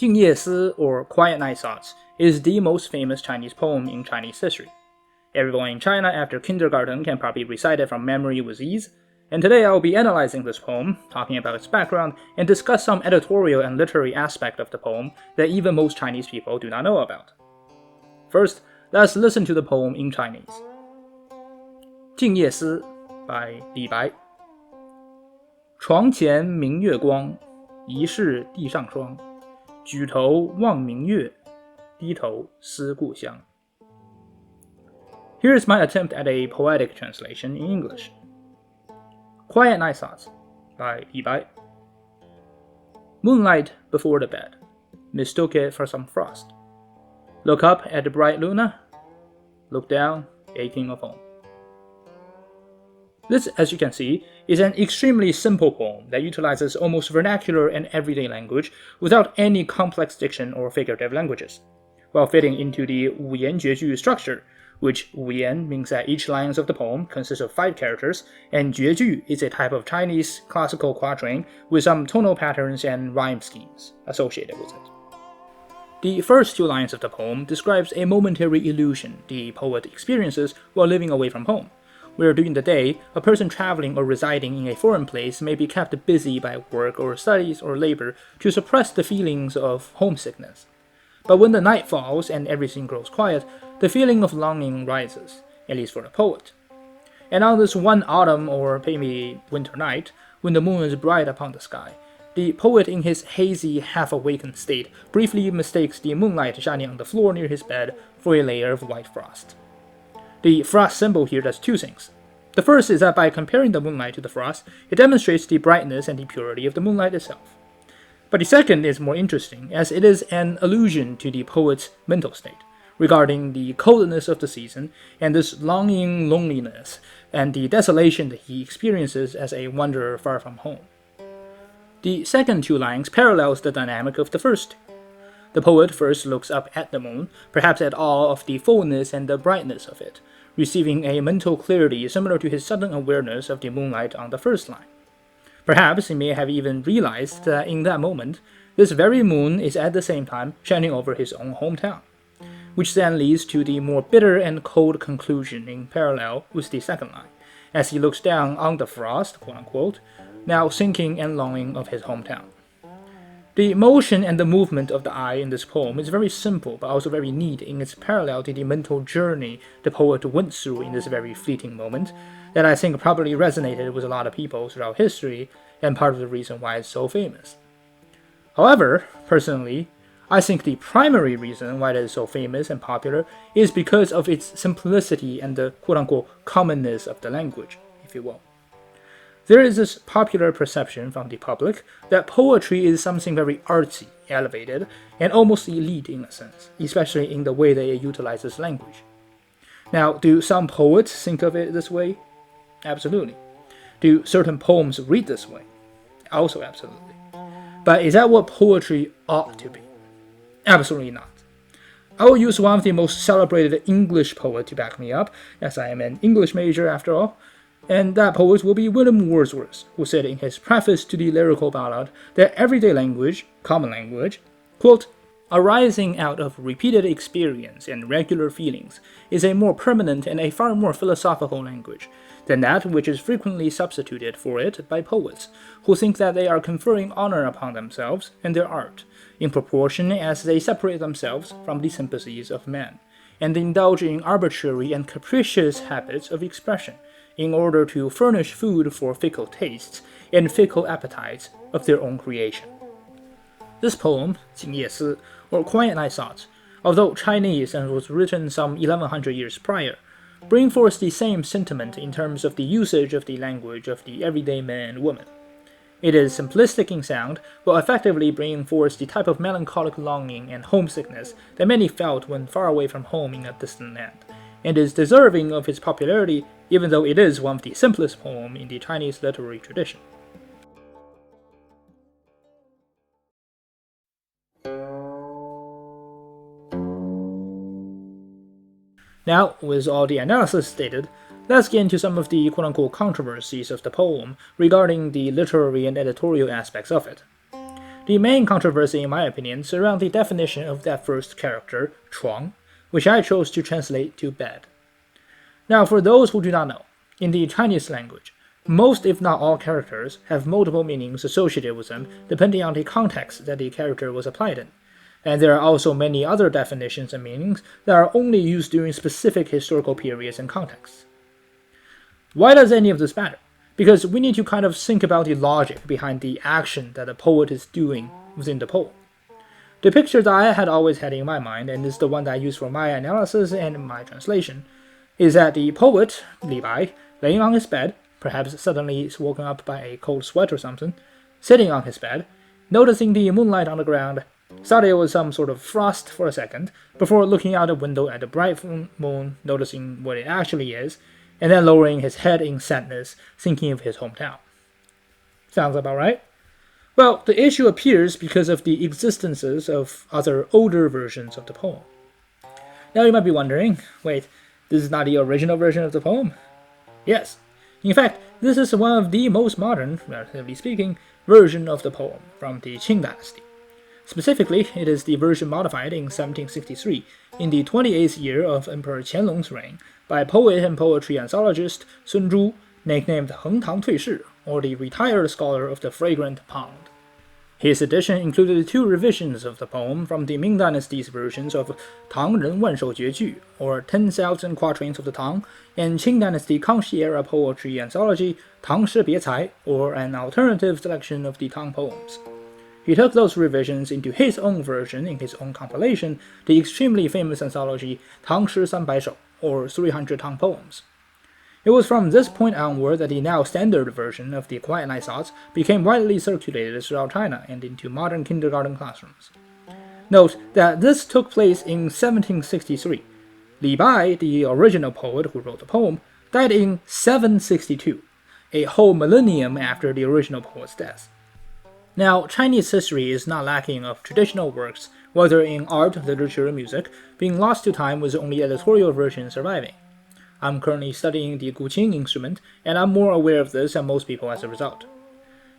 静夜思, or Quiet Night Thoughts, is the most famous Chinese poem in Chinese history. Everyone in China after kindergarten can probably recite it from memory with ease, and today I will be analyzing this poem, talking about its background, and discuss some editorial and literary aspect of the poem that even most Chinese people do not know about. First, let's listen to the poem in Chinese. 静夜思 by 李白。床前明月光，疑是地上霜。举头望明月，低头思故乡。Here is my attempt at a poetic translation in English. Quiet Night Thoughts by 李白。Moonlight before the bed, mistook it for some frost. Look up at the bright Luna, look down, aching of home. This, as you can see, is an extremely simple poem that utilizes almost vernacular and everyday language without any complex diction or figurative languages, while fitting into the 五言绝句 structure, which 五言 means that each line of the poem consists of 5 characters, and 绝句 is a type of Chinese classical quatrain with some tonal patterns and rhyme schemes associated with it. The first 2 lines of the poem describes a momentary illusion the poet experiences while living away from home, where during the day, a person traveling or residing in a foreign place may be kept busy by work or studies or labor to suppress the feelings of homesickness. But when the night falls and everything grows quiet, the feeling of longing rises, at least for the poet. And on this one autumn or maybe winter night, when the moon is bright upon the sky, the poet in his hazy, half-awakened state briefly mistakes the moonlight shining on the floor near his bed for a layer of white frost. The frost symbol here does 2 things. The first is that by comparing the moonlight to the frost, it demonstrates the brightness and the purity of the moonlight itself. But the second is more interesting, as it is an allusion to the poet's mental state, regarding the coldness of the season and this longing loneliness and the desolation that he experiences as a wanderer far from home. The second 2 lines parallels the dynamic of the first 2. The poet first looks up at the moon, perhaps at awe of the fullness and the brightness of it, receiving a mental clarity similar to his sudden awareness of the moonlight on the first line. Perhaps he may have even realized that in that moment, this very moon is at the same time shining over his own hometown, which then leads to the more bitter and cold conclusion in parallel with the second line, as he looks down on the frost, quote-unquote, now sinking and longing of his hometown. The motion and the movement of the eye in this poem is very simple but also very neat in its parallel to the mental journey the poet went through in this very fleeting moment that I think probably resonated with a lot of people throughout history and part of the reason why it's so famous. However, personally, I think the primary reason why it is so famous and popular is because of its simplicity and the quote-unquote commonness of the language, if you will. There is this popular perception from the public that poetry is something very artsy, elevated, and almost elite in a sense, especially in the way that it utilizes language. Now, do some poets think of it this way? Absolutely. Do certain poems read this way? Also absolutely. But is that what poetry ought to be? Absolutely not. I will use one of the most celebrated English poets to back me up, as I am an English major after all. And that poet will be William Wordsworth, who said in his preface to the lyrical ballad that everyday language, common language, quote, arising out of repeated experience and regular feelings, is a more permanent and a far more philosophical language than that which is frequently substituted for it by poets, who think that they are conferring honor upon themselves and their art, in proportion as they separate themselves from the sympathies of men, and indulge in arbitrary and capricious habits of expression, in order to furnish food for fickle tastes and fickle appetites of their own creation. This poem, 静夜思, or Quiet Night Thoughts, although Chinese and was written some 1100 years prior, bring forth the same sentiment in terms of the usage of the language of the everyday man and woman. It is simplistic in sound, while effectively bringing forth the type of melancholic longing and homesickness that many felt when far away from home in a distant land, and is deserving of its popularity even though it is one of the simplest poems in the Chinese literary tradition. Now, with all the analysis stated, let's get into some of the quote-unquote controversies of the poem regarding the literary and editorial aspects of it. The main controversy, in my opinion, surrounds the definition of that first character, 床, which I chose to translate to bed. Now, for those who do not know, in the Chinese language, most if not all characters have multiple meanings associated with them depending on the context that the character was applied in. And there are also many other definitions and meanings that are only used during specific historical periods and contexts. Why does any of this matter? Because we need to kind of think about the logic behind the action that the poet is doing within the poem. The picture that I had always had in my mind, and is the one that I used for my analysis and my translation, is that the poet, Li Bai, laying on his bed, perhaps suddenly is woken up by a cold sweat or something, sitting on his bed, noticing the moonlight on the ground, thought it was some sort of frost for a second, before looking out the window at the bright moon, noticing what it actually is, and then lowering his head in sadness, thinking of his hometown. Sounds about right? Well, the issue appears because of the existences of other older versions of the poem. Now you might be wondering, wait, this is not the original version of the poem? Yes. In fact, this is one of the most modern, relatively speaking, version of the poem from the Qing dynasty. Specifically, it is the version modified in 1763, in the 28th year of Emperor Qianlong's reign, by poet and poetry anthologist Sun Zhu, nicknamed Heng Tang Tui Shi, or the retired scholar of the fragrant pond. His edition included 2 revisions of the poem from the Ming Dynasty's versions of Tang Ren Wan Shou Jue Ju, or 10,000 Quatrains of the Tang, and Qing Dynasty Kangxi-era poetry anthology Tang Shi Bie Cai, or an alternative selection of the Tang poems. He took those revisions into his own version in his own compilation, the extremely famous anthology Tang Shi San Bai Shou, or 300 Tang poems. It was from this point onward that the now standard version of the Quiet Night Thoughts became widely circulated throughout China and into modern kindergarten classrooms. Note that this took place in 1763. Li Bai, the original poet who wrote the poem, died in 762, a whole millennium after the original poet's death. Now, Chinese history is not lacking of traditional works, whether in art, literature, or music, being lost to time with only editorial versions surviving. I'm currently studying the Guqing instrument, and I'm more aware of this than most people as a result.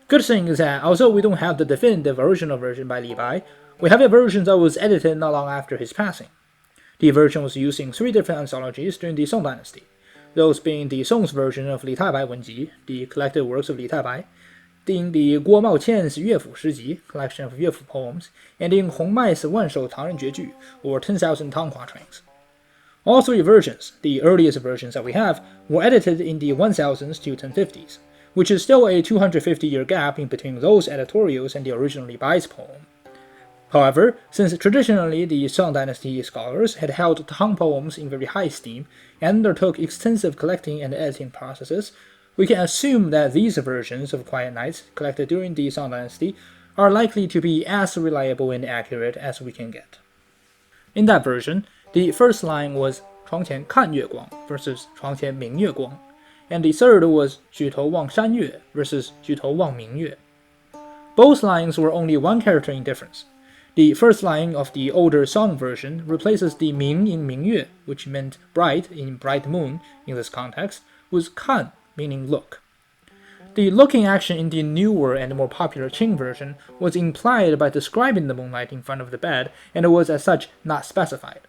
Good thing is that although we don't have the definitive original version by Li Bai, we have a version that was edited not long after his passing. The version was used in 3 different anthologies during the Song dynasty, those being the Song's version of Li Taibai Wenji, the collected works of Li Taibai, in the Guo Mao Qian's 乐府诗集, collection of 乐府 poems, and in Hong Mai's 万首唐人绝句, or 10,000 Tang Quatrains. All 3 versions, the earliest versions that we have, were edited in the 1000s to 1050s, which is still a 250-year gap in between those editorials and the original Li Bai's poem. However, since traditionally the Song dynasty scholars had held Tang poems in very high esteem and undertook extensive collecting and editing processes, we can assume that these versions of Quiet Nights collected during the Song dynasty are likely to be as reliable and accurate as we can get. In that version, the first line was 床前看月光 versus 床前明月光, and the third was 举头望山月 versus 举头望明月. Both lines were only 1 character in difference. The first line of the older Song version replaces the Ming in 明月, which meant bright in bright moon in this context, with 看, meaning look. The looking action in the newer and more popular Qing version was implied by describing the moonlight in front of the bed, and it was as such not specified.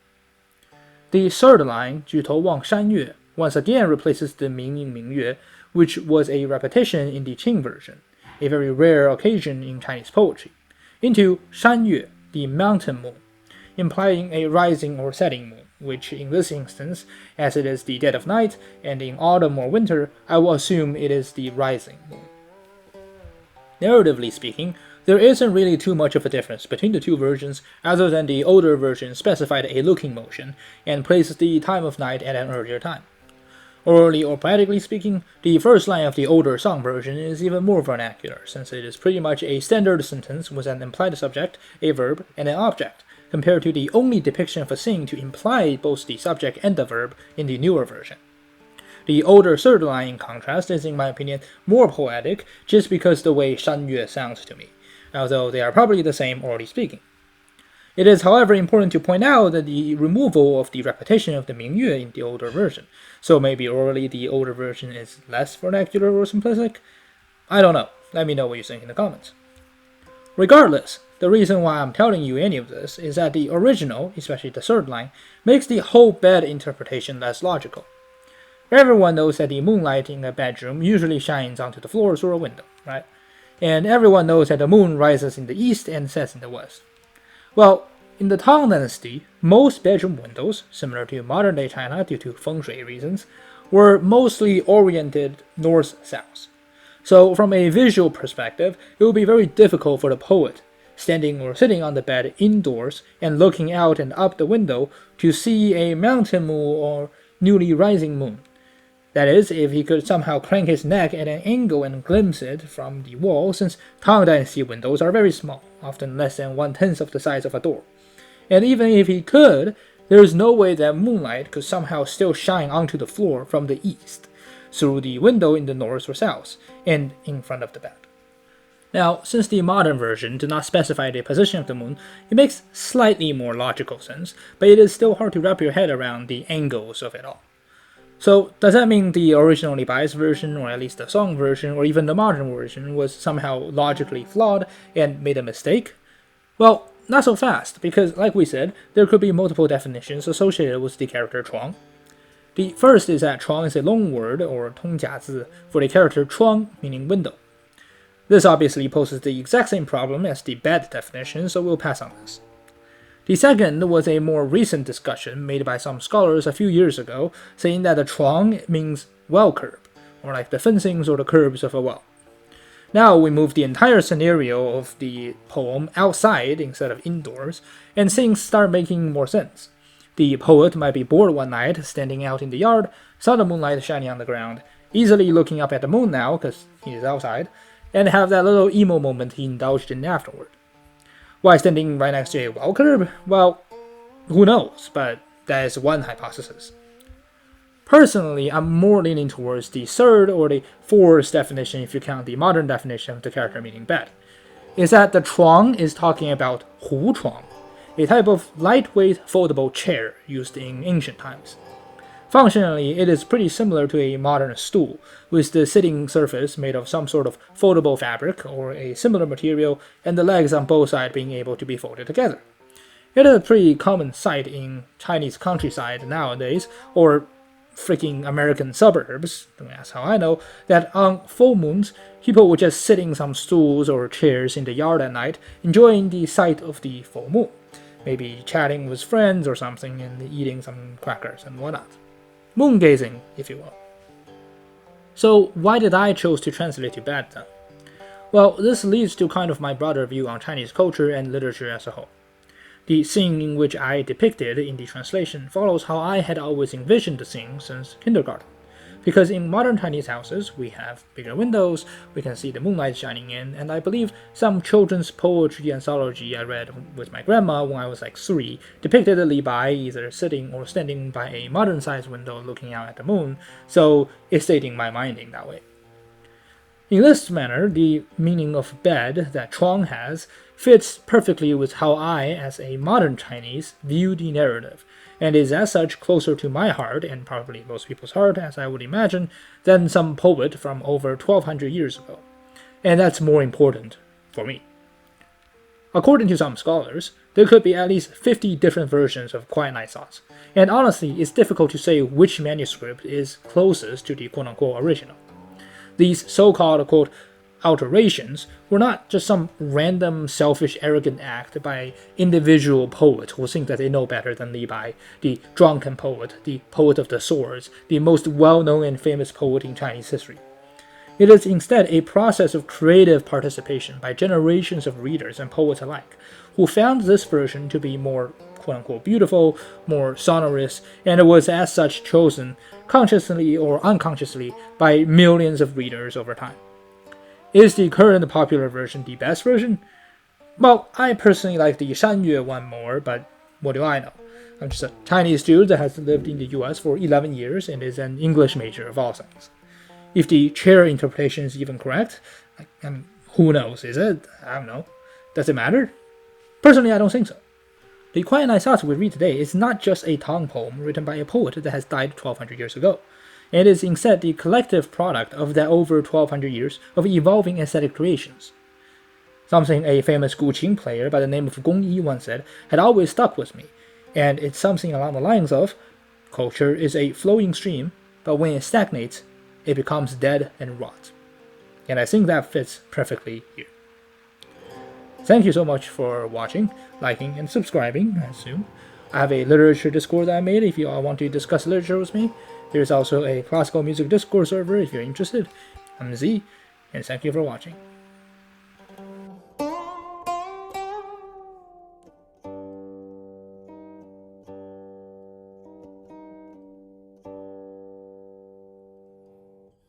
The third line, 举头望山月, once again replaces the Ming in 明月, which was a repetition in the Qing version, a very rare occasion in Chinese poetry, into 山月, the mountain moon, implying a rising or setting moon, which in this instance, as it is the dead of night, and in autumn or winter, I will assume it is the rising moon. Narratively speaking, there isn't really too much of a difference between the 2 versions other than the older version specified a looking motion and placed the time of night at an earlier time. Orally or poetically speaking, the first line of the older Song version is even more vernacular, since it is pretty much a standard sentence with an implied subject, a verb, and an object, compared to the only depiction of a scene to imply both the subject and the verb in the newer version. The older third line, in contrast, is in my opinion more poetic just because the way 山月 sounds to me, although they are probably the same orally speaking. It is, however, important to point out that the removal of the repetition of the 明月 in the older version, so maybe orally the older version is less vernacular or simplistic? I don't know. Let me know what you think in the comments. Regardless, the reason why I'm telling you any of this is that the original, especially the third line, makes the whole bed interpretation less logical. Everyone knows that the moonlight in a bedroom usually shines onto the floors or a window, right? And everyone knows that the moon rises in the east and sets in the west. Well, in the Tang Dynasty, most bedroom windows, similar to modern-day China due to feng shui reasons, were mostly oriented north-south. So from a visual perspective, it would be very difficult for the poet, standing or sitting on the bed indoors and looking out and up the window, to see a mountain moon or newly rising moon. That is, if he could somehow crank his neck at an angle and glimpse it from the wall, since Tang Dynasty windows are very small, often less than 1/10 of the size of a door. And even if he could, there is no way that moonlight could somehow still shine onto the floor from the east, through the window in the north or south, and in front of the bed. Now, since the modern version did not specify the position of the moon, it makes slightly more logical sense, but it is still hard to wrap your head around the angles of it all. So, does that mean the originally biased version, or at least the Song version, or even the modern version, was somehow logically flawed and made a mistake? Well, not so fast, because, like we said, there could be multiple definitions associated with the character chuang. The first is that chuang is a loan word, or 通假字, for the character chuang, meaning window. This obviously poses the exact same problem as the bed definition, so we'll pass on this. The second was a more recent discussion made by some scholars a few years ago, saying that the chuang means well curb, or like the fencings or the curbs of a well. Now we move the entire scenario of the poem outside instead of indoors, and things start making more sense. The poet might be bored one night, standing out in the yard, saw the moonlight shining on the ground, easily looking up at the moon now because he is outside, and have that little emo moment he indulged in afterward. Why standing right next to a well curb? Well, who knows, but that is one hypothesis. Personally, I'm more leaning towards the third or the fourth definition if you count the modern definition of the character meaning bed. Is that the chuang is talking about hu chuang, a type of lightweight foldable chair used in ancient times. Functionally, it is pretty similar to a modern stool, with the sitting surface made of some sort of foldable fabric or a similar material, and the legs on both sides being able to be folded together. It is a pretty common sight in Chinese countryside nowadays, or freaking American suburbs, that's how I know, that on full moons, people would just sit in some stools or chairs in the yard at night, enjoying the sight of the full moon, maybe chatting with friends or something and eating some crackers and whatnot. Moon gazing, if you will. So why did I choose to translate to bed then? Well, this leads to kind of my broader view on Chinese culture and literature as a whole. The scene in which I depicted in the translation follows how I had always envisioned the scene since kindergarten. Because in modern Chinese houses, we have bigger windows, we can see the moonlight shining in, and I believe some children's poetry anthology I read with my grandma when I was like 3 depicted Li Bai either sitting or standing by a modern-sized window looking out at the moon, so it stayed in my mind in that way. In this manner, the meaning of bed that chuang has fits perfectly with how I, as a modern Chinese, view the narrative, and is as such closer to my heart, and probably most people's heart, as I would imagine, than some poet from over 1200 years ago. And that's more important for me. According to some scholars, there could be at least 50 different versions of Quiet Night Thoughts, and honestly, it's difficult to say which manuscript is closest to the quote-unquote original. These so-called, quote, alterations were not just some random, selfish, arrogant act by individual poets who think that they know better than Li Bai, the drunken poet, the poet of the swords, the most well-known and famous poet in Chinese history. It is instead a process of creative participation by generations of readers and poets alike, who found this version to be more quote-unquote beautiful, more sonorous, and it was as such chosen, consciously or unconsciously, by millions of readers over time. Is the current popular version the best version? Well, I personally like the Shangyue one more, but what do I know? I'm just a Chinese dude that has lived in the US for 11 years and is an English major of all things. If the chair interpretation is even correct, who knows, is it? I don't know. Does it matter? Personally, I don't think so. The Quiet Night Thoughts we read today is not just a Tang poem written by a poet that has died 1200 years ago. It is instead the collective product of that over 1200 years of evolving aesthetic creations. Something a famous Guqin player by the name of Gong Yi once said had always stuck with me, and it's something along the lines of, culture is a flowing stream, but when it stagnates, it becomes dead and rot. And I think that fits perfectly here. Thank you so much for watching, liking, and subscribing, I assume. I have a literature Discord that I made if you all want to discuss literature with me. There's also a classical music Discord server if you're interested. I'm Z, and thank you for watching.